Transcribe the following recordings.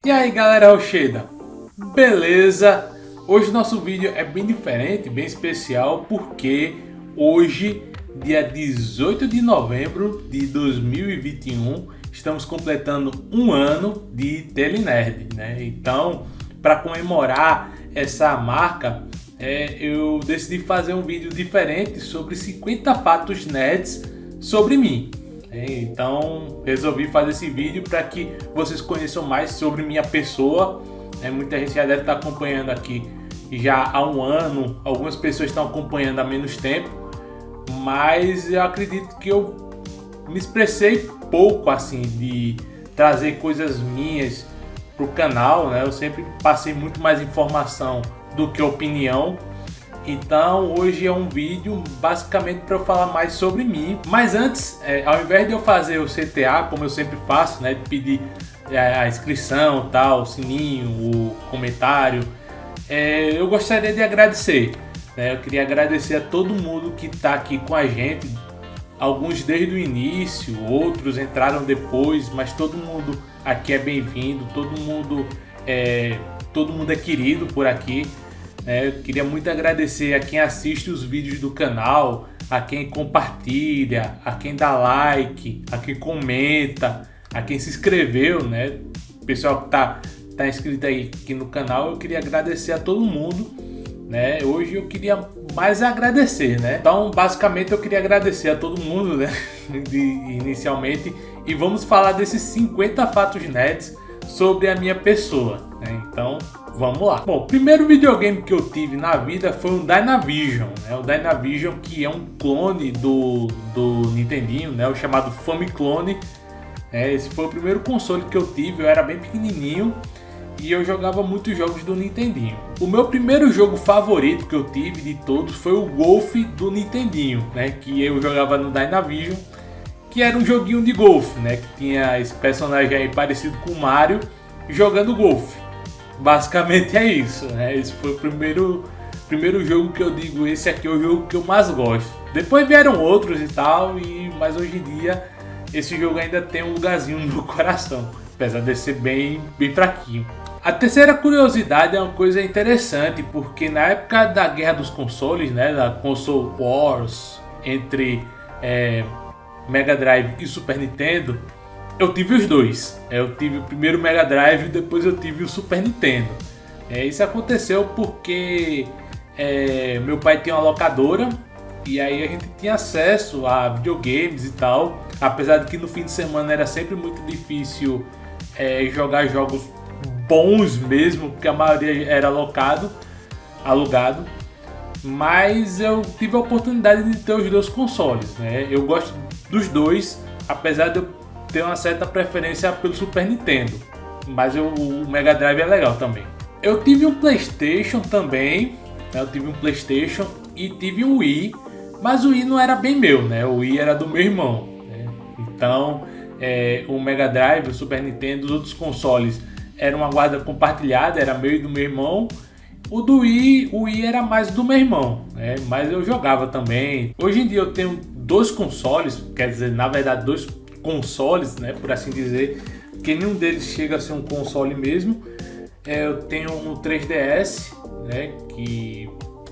E aí galera Rocheda, beleza? Hoje nosso vídeo é bem diferente, bem especial, porque hoje, dia 18 de novembro de 2021, estamos completando um ano de Telenerd, né? Então, para comemorar essa marca, eu decidi fazer um vídeo diferente sobre 50 fatos nerds sobre mim. Então resolvi fazer esse vídeo para que vocês conheçam mais sobre minha pessoa. Muita gente já deve estar acompanhando aqui já há um ano, algumas pessoas estão acompanhando há menos tempo, mas eu acredito que eu me expressei pouco assim de trazer coisas minhas para o canal, né? Eu sempre passei muito mais informação do que opinião. Então hoje é um vídeo basicamente para eu falar mais sobre mim. Mas antes, ao invés de eu fazer o CTA, como eu sempre faço, né, de pedir a inscrição, tal, o sininho, o comentário, eu gostaria de agradecer, né? Eu queria agradecer a todo mundo que está aqui com a gente. Alguns desde o início, outros entraram depois, mas todo mundo aqui é bem-vindo, todo mundo é querido por aqui. Eu queria muito agradecer a quem assiste os vídeos do canal, a quem compartilha, a quem dá like, a quem comenta, a quem se inscreveu, né? O pessoal que tá inscrito aí aqui no canal, eu queria agradecer a todo mundo, né? Hoje eu queria mais agradecer, né? Então, basicamente, eu queria agradecer a todo mundo, né? Inicialmente, e vamos falar desses 50 fatos nerds sobre a minha pessoa, né? Então, vamos lá. Bom, o primeiro videogame que eu tive na vida foi um Dynavision, né? O Dynavision, que é um clone do Nintendinho, né? O chamado Famiclone. Esse foi o primeiro console que eu tive, eu era bem pequenininho e eu jogava muitos jogos do Nintendinho. O meu primeiro jogo favorito que eu tive de todos foi o Golf do Nintendinho, né? Que eu jogava no Dynavision, que era um joguinho de golfe, né? Que tinha esse personagem aí parecido com o Mario jogando golfe. Basicamente é isso, né? Esse foi o primeiro jogo que eu digo, esse aqui é o jogo que eu mais gosto. Depois vieram outros e tal, mas hoje em dia esse jogo ainda tem um lugarzinho no meu coração, apesar de ser bem fraquinho. A terceira curiosidade é uma coisa interessante, porque na época da guerra dos consoles, né, da console wars entre Mega Drive e Super Nintendo, eu tive os dois. Eu tive o primeiro Mega Drive e depois eu tive o Super Nintendo. Isso aconteceu porque meu pai tinha uma locadora e aí a gente tinha acesso a videogames e tal. Apesar de que no fim de semana era sempre muito difícil jogar jogos bons mesmo, porque a maioria era alugado. Mas eu tive a oportunidade de ter os dois consoles, né? Eu gosto dos dois, apesar de eu ter uma certa preferência pelo Super Nintendo, mas o Mega Drive é legal também. Eu tive um PlayStation também, né? Eu tive um PlayStation e tive um Wii, mas o Wii não era bem meu, né? O Wii era do meu irmão, né? Então, o Mega Drive, o Super Nintendo, os outros consoles eram uma guarda compartilhada, era meu e do meu irmão. O Wii era mais do meu irmão, né? Mas eu jogava também. Hoje em dia eu tenho dois consoles, quer dizer, na verdade dois consoles, né, por assim dizer, que nenhum deles chega a ser um console mesmo. Eu tenho um 3DS, né, que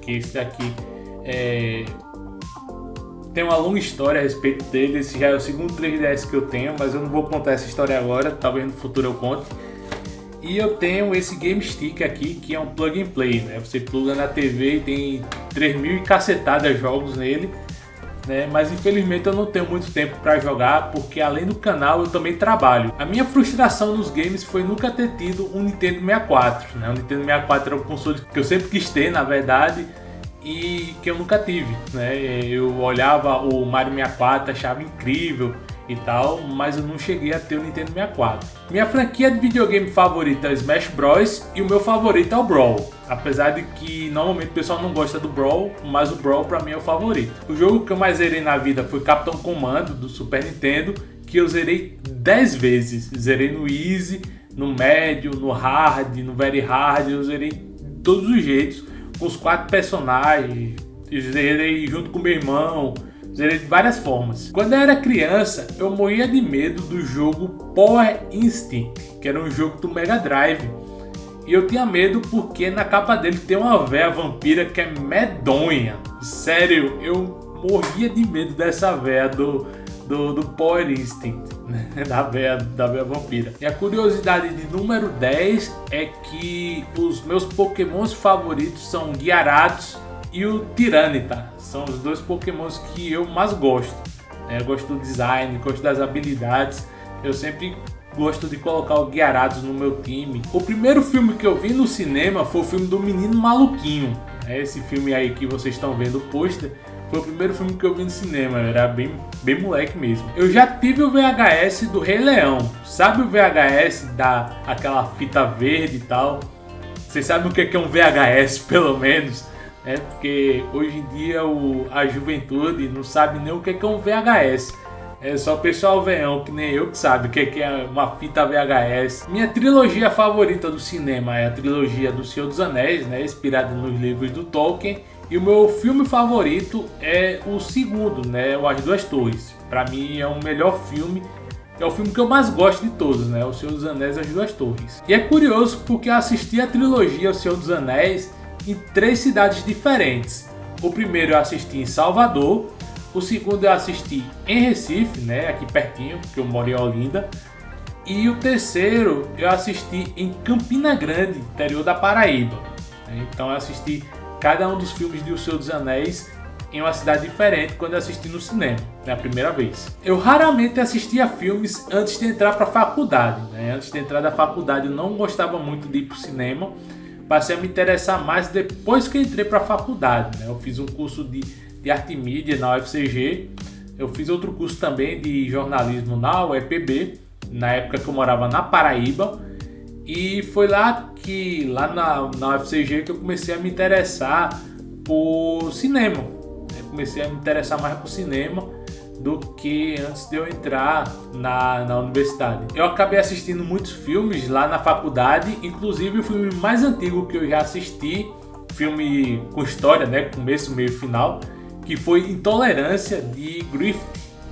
esse daqui tem uma longa história a respeito dele. Esse já é o segundo 3DS que eu tenho, mas eu não vou contar essa história agora, talvez no futuro eu conte. E eu tenho esse Game Stick aqui, que é um plug and play, né? Você pluga na TV e tem 3.000 e cacetada jogos nele, né? Mas infelizmente eu não tenho muito tempo para jogar, porque além do canal eu também trabalho. A minha frustração nos games foi nunca ter tido um Nintendo 64, né? O Nintendo 64 era um console que eu sempre quis ter, na verdade, e que eu nunca tive, né? Eu olhava o Mario 64, achava incrível e tal, mas eu não cheguei a ter o Nintendo 64. Minha franquia de videogame favorita é o Smash Bros. E o meu favorito é o Brawl. Apesar de que normalmente o pessoal não gosta do Brawl, mas o Brawl pra mim é o favorito. O jogo que eu mais zerei na vida foi Capitão Comando do Super Nintendo, que eu zerei 10 vezes. Zerei no Easy, no Médio, no Hard, no Very Hard, eu zerei de todos os jeitos, com os 4 personagens. Eu zerei junto com meu irmão, Zerei de várias formas. Quando eu era criança, eu morria de medo do jogo Power Instinct, que era um jogo do Mega Drive. E eu tinha medo porque na capa dele tem uma véia vampira que é medonha. Sério, eu morria de medo dessa véia do Power Instinct, né? da véia vampira. E a curiosidade de número 10 é que os meus pokémons favoritos são o Gyarados e o Tyranitar. São os dois pokémons que eu mais gosto. Eu gosto do design, gosto das habilidades. Eu sempre gosto de colocar o Gyarados no meu time. O primeiro filme que eu vi no cinema foi o filme do Menino Maluquinho. Esse filme aí que vocês estão vendo o pôster foi o primeiro filme que eu vi no cinema. Eu era bem moleque mesmo. Eu já tive o VHS do Rei Leão. Sabe o VHS aquela fita verde e tal? Vocês sabem o que é um VHS, pelo menos? Porque hoje em dia a juventude não sabe nem o que é um VHS. É só o pessoal veião, que nem eu, que sabe o que é uma fita VHS. Minha trilogia favorita do cinema é a trilogia do Senhor dos Anéis, né, inspirada nos livros do Tolkien. E o meu filme favorito é o segundo, né, o As Duas Torres. Para mim é o melhor filme, é o filme que eu mais gosto de todos, né, o Senhor dos Anéis e As Duas Torres. E é curioso porque eu assisti a trilogia O Senhor dos Anéis em 3 cidades diferentes. O primeiro eu assisti em Salvador. O segundo eu assisti em Recife, né, aqui pertinho, porque eu moro em Olinda. E o terceiro eu assisti em Campina Grande, interior da Paraíba. Então eu assisti cada um dos filmes de O Senhor dos Anéis em uma cidade diferente quando eu assisti no cinema, né, a primeira vez. Eu raramente assistia filmes antes de entrar para a faculdade. Né? Antes de entrar da faculdade eu não gostava muito de ir para o cinema. Passei a me interessar mais depois que eu entrei para a faculdade. Né? Eu fiz um curso de arte e mídia na UFCG, eu fiz outro curso também de jornalismo na UEPB, na época que eu morava na Paraíba, e foi lá na UFCG que eu comecei a me interessar por cinema. Eu comecei a me interessar mais por cinema do que antes de eu entrar na universidade. Eu acabei assistindo muitos filmes lá na faculdade, inclusive o filme mais antigo que eu já assisti, filme com história, né, começo, meio e final, que foi Intolerância, de Griffith,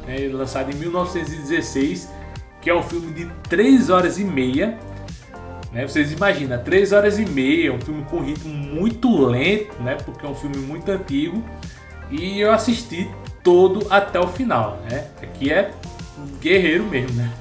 né, lançado em 1916, que é um filme de 3 horas e meia. Né, vocês imaginam, 3 horas e meia, um filme com ritmo muito lento, né, porque é um filme muito antigo, e eu assisti todo até o final. Né, aqui é guerreiro mesmo, né?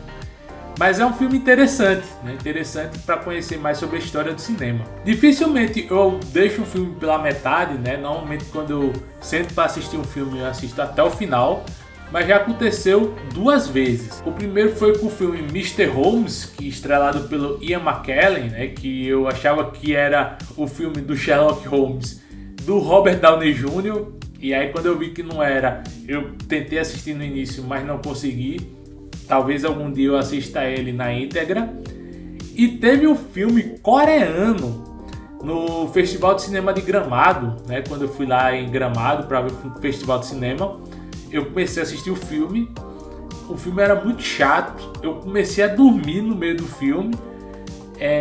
Mas é um filme interessante, né? Interessante para conhecer mais sobre a história do cinema. Dificilmente eu deixo um filme pela metade, né? Normalmente quando eu sento para assistir um filme eu assisto até o final, mas já aconteceu 2 vezes. O primeiro foi com o filme Mr. Holmes, que estrelado pelo Ian McKellen, né? Que eu achava que era o filme do Sherlock Holmes do Robert Downey Jr. E aí quando eu vi que não era, eu tentei assistir no início, mas não consegui. Talvez algum dia eu assista ele na íntegra. E teve um filme coreano no Festival de Cinema de Gramado, né? Quando eu fui lá em Gramado para ver o Festival de Cinema, eu comecei a assistir o filme. O filme era muito chato. Eu comecei a dormir no meio do filme.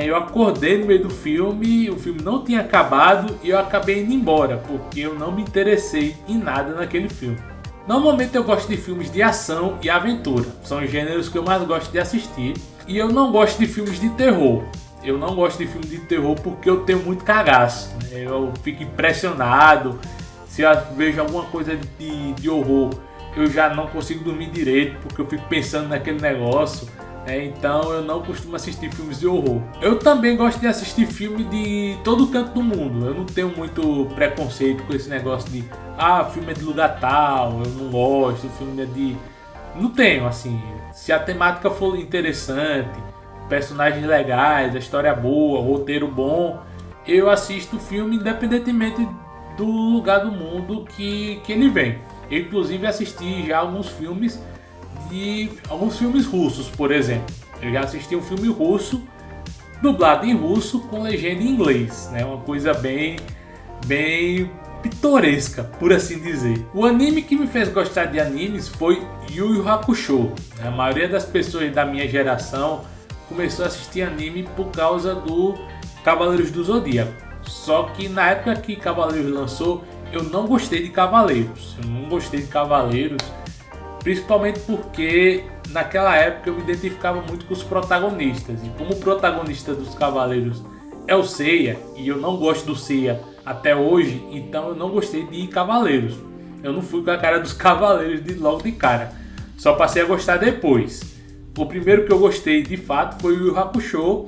Eu acordei no meio do filme, o filme não tinha acabado e eu acabei indo embora, porque eu não me interessei em nada naquele filme. Normalmente eu gosto de filmes de ação e aventura, são os gêneros que eu mais gosto de assistir. E eu não gosto de filmes de terror. Eu não gosto de filmes de terror porque eu tenho muito cagaço. Eu fico impressionado, se eu vejo alguma coisa de horror, eu já não consigo dormir direito, porque eu fico pensando naquele negócio. Então eu não costumo assistir filmes de horror. Eu também gosto de assistir filme de todo canto do mundo. Eu não tenho muito preconceito com esse negócio de filme é de lugar tal, eu não gosto, filme é de... Não tenho, assim. Se a temática for interessante, personagens legais, a história boa, roteiro bom, eu assisto o filme independentemente do lugar do mundo que ele vem. Eu inclusive assisti já alguns filmes russos, por exemplo. Eu já assisti um filme russo dublado em russo com legenda em inglês, né? Uma coisa bem pitoresca, por assim dizer. O anime que me fez gostar de animes foi Yu Yu Hakusho. A maioria das pessoas da minha geração começou a assistir anime por causa do Cavaleiros do Zodíaco. Só que na época que Cavaleiros lançou, eu não gostei de Cavaleiros. Eu não gostei de Cavaleiros, principalmente porque naquela época eu me identificava muito com os protagonistas. E como o protagonista dos Cavaleiros é o Seiya, e eu não gosto do Seiya até hoje, então eu não gostei de Cavaleiros. Eu não fui com a cara dos Cavaleiros logo de cara. Só passei a gostar depois. O primeiro que eu gostei de fato foi o Yu Yu Hakusho.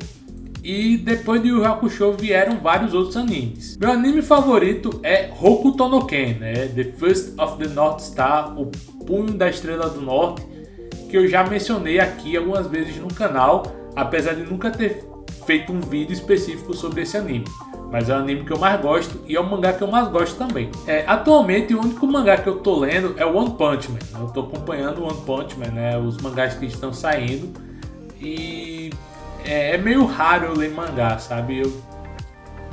E depois de Yu Yu Hakusho vieram vários outros animes. Meu anime favorito é Hokuto no Ken, né? The First of the North Star, o Punho da Estrela do Norte, que eu já mencionei aqui algumas vezes no canal, apesar de nunca ter feito um vídeo específico sobre esse anime. Mas é o anime que eu mais gosto e é o mangá que eu mais gosto também. Atualmente o único mangá que eu tô lendo é o One Punch Man. Eu tô acompanhando o One Punch Man, né? Os mangás que estão saindo. E é meio raro eu ler mangá, sabe? Eu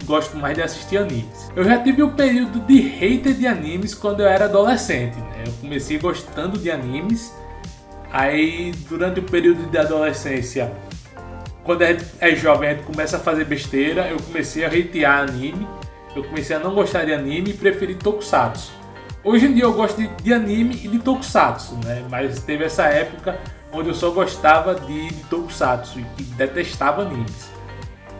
gosto mais de assistir animes. Eu já tive um período de hater de animes quando eu era adolescente, né? Eu comecei gostando de animes. Aí durante o período de adolescência, quando é jovem, a gente começa a fazer besteira, eu comecei a hatear anime, eu comecei a não gostar de anime e preferi tokusatsu. Hoje em dia eu gosto de anime e de tokusatsu, né? Mas teve essa época onde eu só gostava de tokusatsu e detestava animes.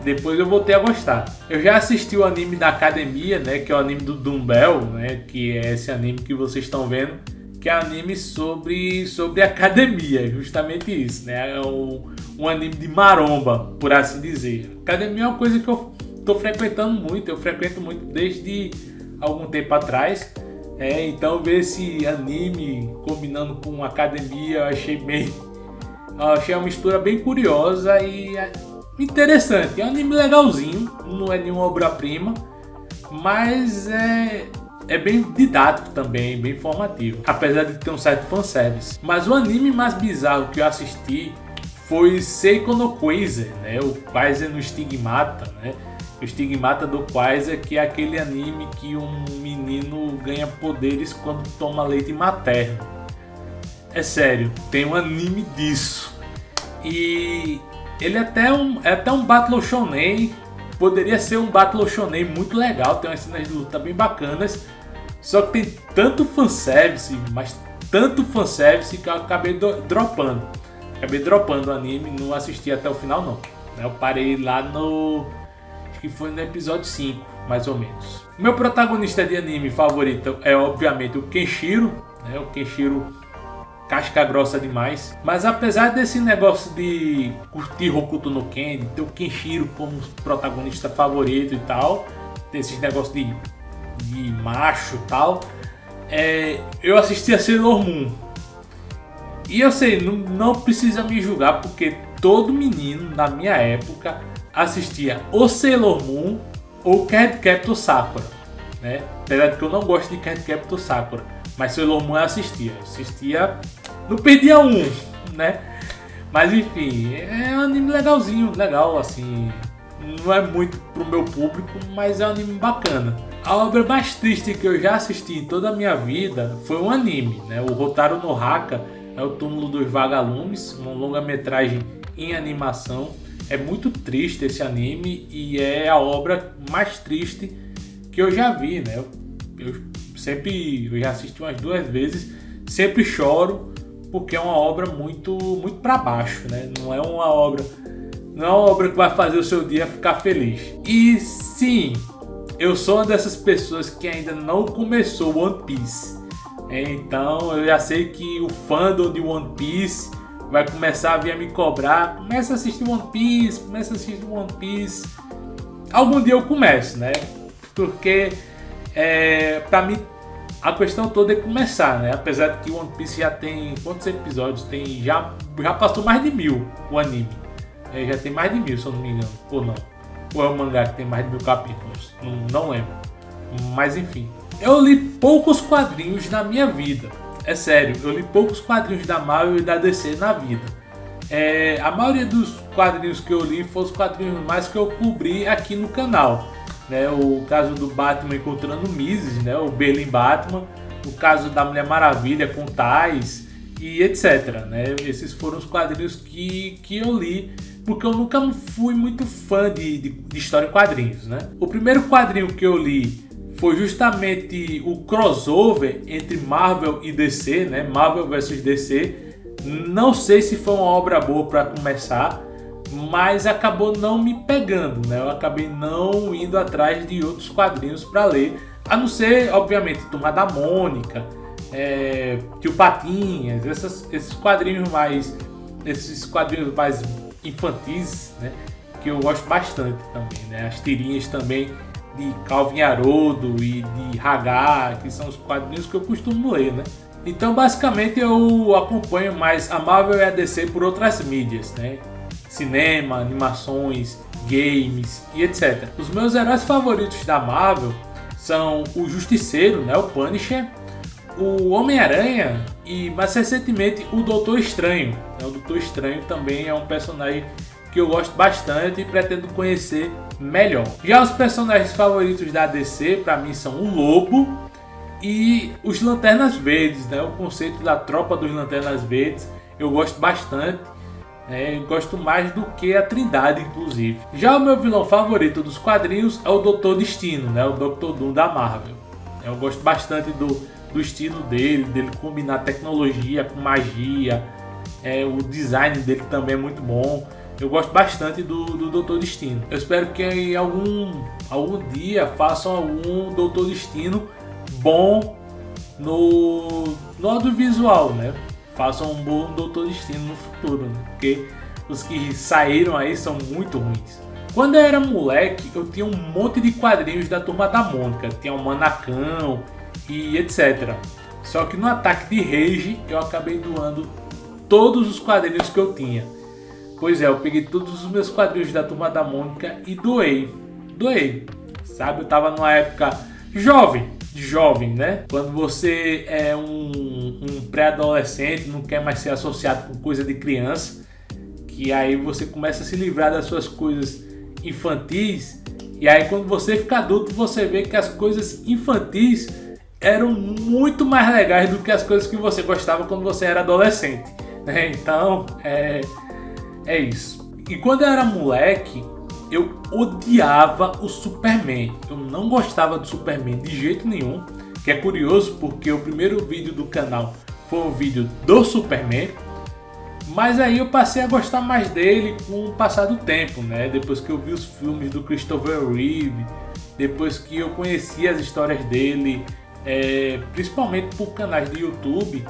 Depois eu voltei a gostar. Eu já assisti o anime da Academia, né? Que é o anime do Dumbbell, né? Que é esse anime que vocês estão vendo, que é um anime sobre academia, justamente isso, né? É um anime de maromba, por assim dizer. Academia é uma coisa que eu tô frequentando muito, eu frequento muito desde algum tempo atrás. Então ver esse anime combinando com academia, eu achei uma mistura bem curiosa e interessante. É um anime legalzinho, não é nenhuma obra-prima, mas é bem didático também, bem informativo, apesar de ter um certo fanservice. Mas o anime mais bizarro que eu assisti foi Seiko no Quaiser, né? O Quaiser no Stigmata, né? O Stigmata do Quaiser, que é aquele anime que um menino ganha poderes quando toma leite materno. É sério, tem um anime disso. E ele é até um Battle Shonen. Poderia ser um Battle Shonen muito legal, tem umas cenas de luta bem bacanas. Só que tem tanto fanservice, mas tanto fanservice que eu acabei dropando. Acabei dropando o anime, não assisti até o final não. Eu parei lá acho que foi no episódio 5, mais ou menos. Meu protagonista de anime favorito é obviamente o Kenshiro, né? O Kenshiro casca grossa demais. Mas apesar desse negócio de curtir Hokuto no Ken, de ter o Kenshiro como protagonista favorito e tal, tem esses negócios de macho e tal, eu assisti a Sailor Moon. E eu sei, não precisa me julgar, porque todo menino na minha época assistia ou Sailor Moon ou Cardcaptor Sakura, né? Apesar de que eu não gosto de Cardcaptor Sakura, mas Sailor Moon eu assistia, não perdia um, né? Mas enfim, é um anime legalzinho, legal assim, não é muito pro meu público, mas é um anime bacana. A obra mais triste que eu já assisti em toda a minha vida foi um anime, né? O Hotaru no Haka é o Túmulo dos Vagalumes, uma longa-metragem em animação. É muito triste esse anime e é a obra mais triste que eu já vi, né? Eu já assisti umas 2 vezes, sempre choro porque é uma obra muito para baixo, né? Não é uma obra que vai fazer o seu dia ficar feliz. E sim, eu sou uma dessas pessoas que ainda não começou One Piece. Então eu já sei que o fandom de One Piece vai começar a vir a me cobrar. Começa a assistir One Piece. Algum dia eu começo, né? Porque pra mim a questão toda é começar, né? Apesar de que One Piece já tem quantos episódios? Já passou mais de 1000 o anime. Já tem mais de 1000, se eu não me engano. Ou não. Ou é o mangá que tem mais de 1000 capítulos. Não lembro. Mas enfim. Eu li poucos quadrinhos na minha vida. É sério, eu li poucos quadrinhos da Marvel e da DC na vida. A maioria dos quadrinhos que eu li foram os quadrinhos mais que eu cobri aqui no canal, né? O caso do Batman encontrando Mises, né? O Berlim Batman. O caso da Mulher Maravilha com Tais e etc, né? Esses foram os quadrinhos que eu li, porque eu nunca fui muito fã de história em quadrinhos, né? O primeiro quadrinho que eu li foi justamente o crossover entre Marvel e DC, né? Marvel vs DC. Não sei se foi uma obra boa para começar, mas acabou não me pegando, né? Eu acabei não indo atrás de outros quadrinhos para ler, a não ser, obviamente, Turma da Mônica, Tio Patinhas, esses quadrinhos mais infantis, né? Que eu gosto bastante também, né? As tirinhas também de Calvin Haroldo e de Hagar, que são os quadrinhos que eu costumo ler, né? Então, basicamente, eu acompanho mais a Marvel e a DC por outras mídias, né? Cinema, animações, games e etc. Os meus heróis favoritos da Marvel são o Justiceiro, né? O Punisher, o Homem-Aranha e, mais recentemente, o Doutor Estranho. O Doutor Estranho também é um personagem que eu gosto bastante e pretendo conhecer melhor. Já os personagens favoritos da DC, para mim, são o Lobo e os Lanternas Verdes, né? O conceito da tropa dos Lanternas Verdes eu gosto bastante, eu gosto mais do que a Trindade, inclusive. Já o meu vilão favorito dos quadrinhos é o Doutor Destino, né? O Dr. Doom da Marvel. Eu gosto bastante do estilo dele combinar tecnologia com magia, o design dele também é muito bom. Eu gosto bastante do Doutor Destino. Eu espero que em algum dia façam algum Doutor Destino bom no audiovisual, né? Façam um bom Doutor Destino no futuro, né? Porque os que saíram aí são muito ruins. Quando eu era moleque, eu tinha um monte de quadrinhos da Turma da Mônica. Tinha o Manacão e etc. Só que no ataque de rage eu acabei doando todos os quadrinhos que eu tinha. Pois é, eu peguei todos os meus quadrinhos da Turma da Mônica e doei, sabe? Eu tava numa época jovem, né? Quando você é um pré-adolescente, não quer mais ser associado com coisa de criança, que aí você começa a se livrar das suas coisas infantis, e aí quando você fica adulto, você vê que as coisas infantis eram muito mais legais do que as coisas que você gostava quando você era adolescente, né? Então, é isso. E quando eu era moleque, eu odiava o Superman. Eu não gostava do Superman de jeito nenhum. Que é curioso porque o primeiro vídeo do canal foi um vídeo do Superman. Mas aí eu passei a gostar mais dele com o passar do tempo, né? Depois que eu vi os filmes do Christopher Reeve, depois que eu conheci as histórias dele, principalmente por canais de YouTube.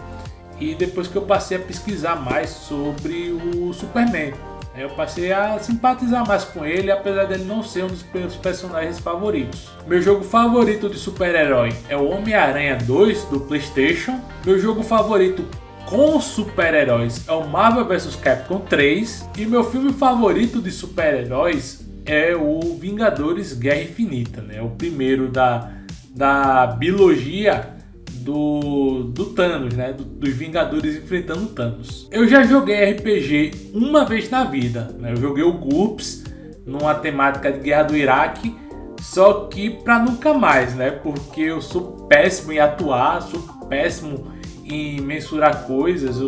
E depois que eu passei a pesquisar mais sobre o Superman, eu passei a simpatizar mais com ele, apesar dele não ser um dos meus personagens favoritos. Meu jogo favorito de super-herói é o Homem-Aranha 2 do PlayStation. Meu jogo favorito com super-heróis é o Marvel vs Capcom 3. E meu filme favorito de super-heróis é o Vingadores Guerra Infinita, né? O primeiro da biologia do Thanos, né? Dos Vingadores enfrentando Thanos. Eu já joguei RPG uma vez na vida, né? Eu joguei o GURPS numa temática de Guerra do Iraque, só que pra nunca mais, né? Porque eu sou péssimo em atuar, sou péssimo em mensurar coisas,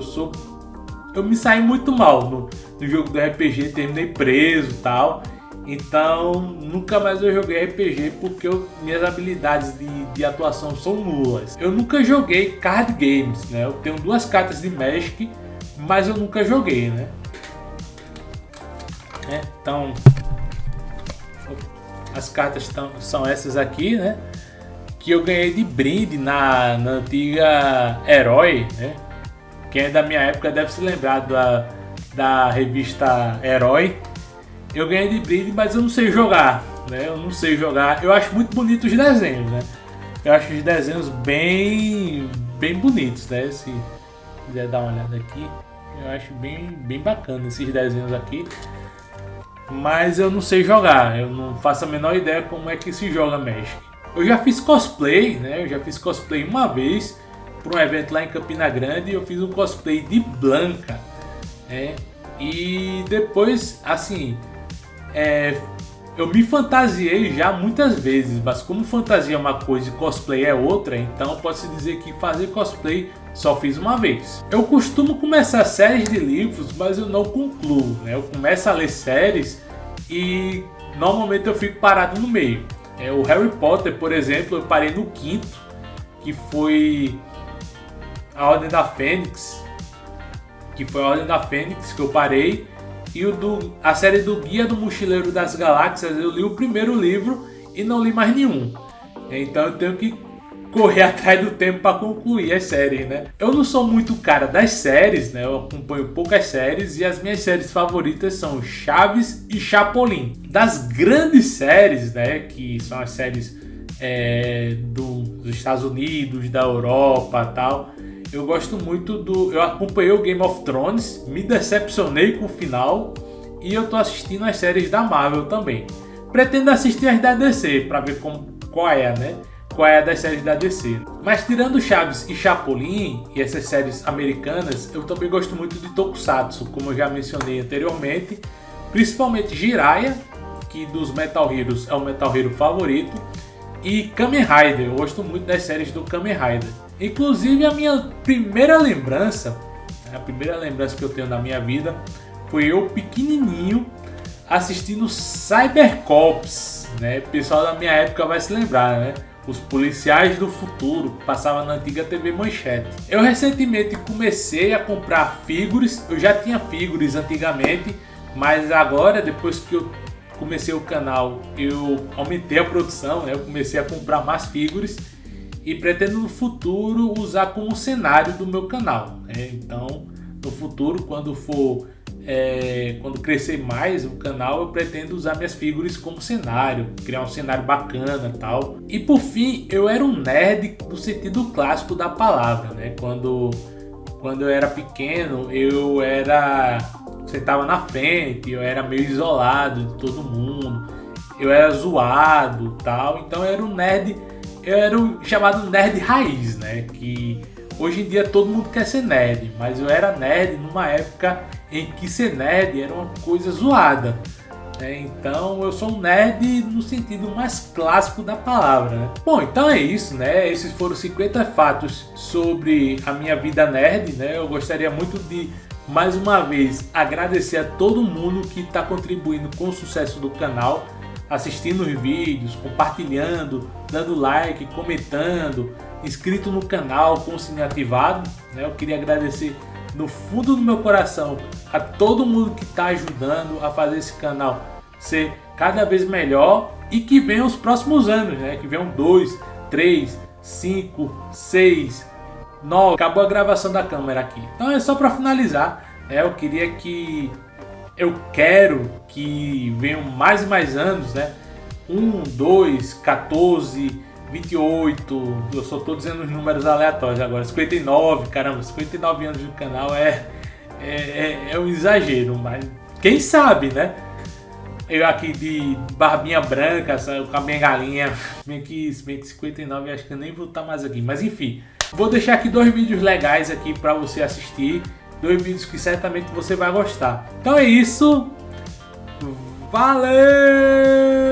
eu me saí muito mal no jogo do RPG, terminei preso e tal. Então, nunca mais eu joguei RPG porque minhas habilidades de atuação são nulas. Eu nunca joguei card games, né? Eu tenho 2 cartas de Magic, mas eu nunca joguei, né? Então, as cartas são essas aqui, né? Que eu ganhei de brinde na antiga Herói, né? Quem é da minha época deve se lembrar da revista Herói. Eu ganhei de brinde, mas eu não sei jogar, né? Eu não sei jogar. Eu acho muito bonito os desenhos, né? Eu acho os desenhos bem bonitos, né? Se quiser dar uma olhada aqui, eu acho bem bacana esses desenhos aqui. Mas eu não sei jogar, eu não faço a menor ideia como é que se joga Magic. Eu já fiz cosplay, né? Eu já fiz cosplay uma vez para um evento lá em Campina Grande. Eu fiz um cosplay de Blanca, né? E depois, assim, eu me fantasiei já muitas vezes, mas como fantasia é uma coisa e cosplay é outra, então posso dizer que fazer cosplay só fiz uma vez. Eu costumo começar séries de livros, mas eu não concluo, né? Eu começo a ler séries e normalmente eu fico parado no meio. O Harry Potter, por exemplo, eu parei no quinto, que foi a Ordem da Fênix, que eu parei. E a série do Guia do Mochileiro das Galáxias, eu li o primeiro livro e não li mais nenhum. Então eu tenho que correr atrás do tempo para concluir as séries, né? Eu não sou muito cara das séries, né? Eu acompanho poucas séries e as minhas séries favoritas são Chaves e Chapolin. Das grandes séries, né? Que são as séries dos Estados Unidos, da Europa e tal. Eu gosto muito eu acompanhei o Game of Thrones, me decepcionei com o final e eu tô assistindo as séries da Marvel também. Pretendo assistir as da DC para ver qual é, né? Qual é a das séries da DC. Mas tirando Chaves e Chapolin e essas séries americanas, eu também gosto muito de Tokusatsu, como eu já mencionei anteriormente, principalmente Jiraiya, que dos Metal Heroes é o Metal Hero favorito, e Kamen Rider. Eu gosto muito das séries do Kamen Rider. Inclusive a minha primeira lembrança, que eu tenho da minha vida, foi eu pequenininho assistindo Cybercops, né? O pessoal da minha época vai se lembrar, né? Os Policiais do Futuro, que passava na antiga TV Manchete. Eu recentemente comecei a comprar figures, eu já tinha figures antigamente, mas agora, depois que eu comecei o canal, eu aumentei a produção, né? Eu comecei a comprar mais figures e pretendo no futuro usar como cenário do meu canal, né? Então, no futuro, quando crescer mais o canal, eu pretendo usar minhas figuras como cenário, criar um cenário bacana e tal. E por fim, eu era um nerd no sentido clássico da palavra, né? Quando eu era pequeno, eu sentava na frente, eu era meio isolado de todo mundo, eu era zoado e tal. Então eu era o chamado nerd raiz, né? Que hoje em dia todo mundo quer ser nerd, mas eu era nerd numa época em que ser nerd era uma coisa zoada, né? Então eu sou um nerd no sentido mais clássico da palavra, né? Bom, então é isso, né? Esses foram 50 fatos sobre a minha vida nerd, né? Eu gostaria muito de, mais uma vez, agradecer a todo mundo que está contribuindo com o sucesso do canal, assistindo os vídeos, compartilhando, dando like, comentando, inscrito no canal com o sininho ativado, né? Eu queria agradecer no fundo do meu coração a todo mundo que está ajudando a fazer esse canal ser cada vez melhor e que venham os próximos anos, né? Que venham 2, 3, 5, 6, 9. Acabou a gravação da câmera aqui. Então é só para finalizar, né? Eu quero que venham mais e mais anos, né? 1, 2, 14, 28, eu só estou dizendo os números aleatórios agora, 59, caramba, 59 anos do canal é um exagero, mas quem sabe, né? Eu aqui de barbinha branca, com a minha galinha, bem que 59 acho que eu nem vou estar mais aqui, mas enfim, vou deixar aqui 2 vídeos legais aqui para você assistir, 2 vídeos que certamente você vai gostar. Então é isso, valeu!